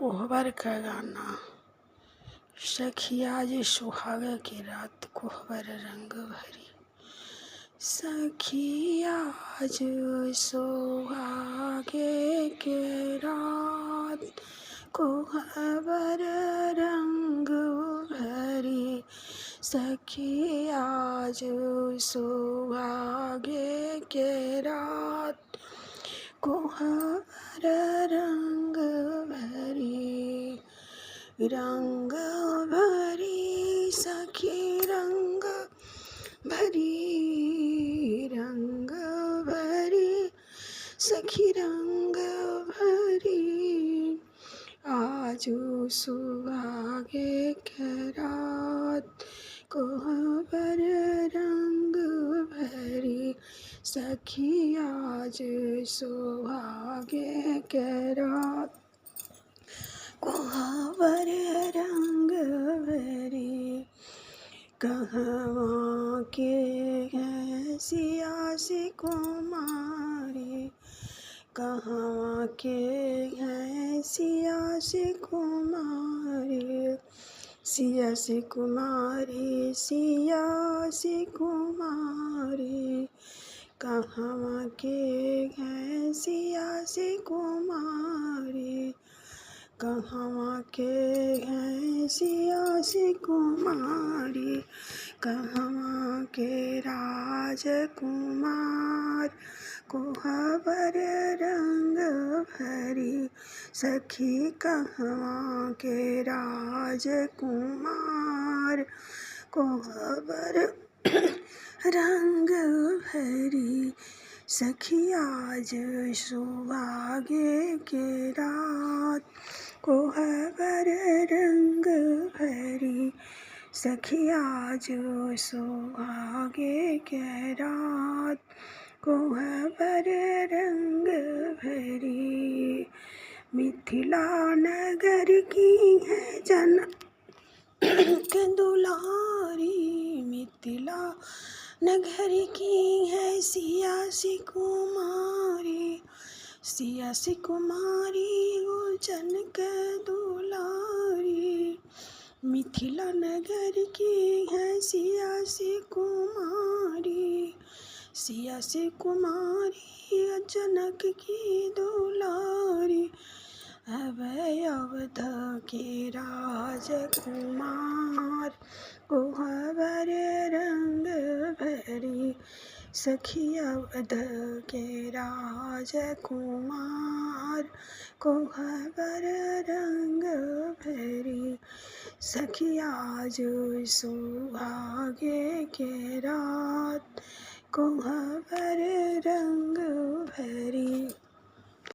कोहबर का गाना। सखिया जे सुहाग के रात कोहबर रंग भरी। सखिया जो सुहागे के रात कोहबर रंग भरी। सखिया जो सुहागे के रात कोहबर रंग भरी। रंग भरी सखी रंग भरी। रंग भरी सखी रंग भरी। आजू सुहागे के रात कोहबर रंग भरी। सखी आज सुहागे के रात कोहबर रंग भरी। कहवा के है सियासी कुमारी। कहवा के है सियासी कुमारी। सियासी कुमारी सियासी कुमारी। कहवा के है सियासी कुमारी। कहवा के है सियासी कुमारी। कहवा के राजकुमार कोहबर रंग भरी। सखी कहवा के राजकुमार कोहबर रंग भरी। सखी आज सुहागे के रात कोहबर रंग भरी। सखी आज सुहागे के रात कोहबर रंग भरी। मिथिला नगर की है जनक दुलारी। मिथिला नगर की है सियासी कुमारी। सियासी कुमारी वो जनक दुलारी। मिथिला नगर की है सियासी कुमारी। सियासी कुमारी जनक की दुलारी। अवध के राजकुमार कोहबर रंग भरी। सखी अवध के राजकुमार कोहबर रंग भरी। सखी आज सुहागे के रात कोहबर रंग भरी।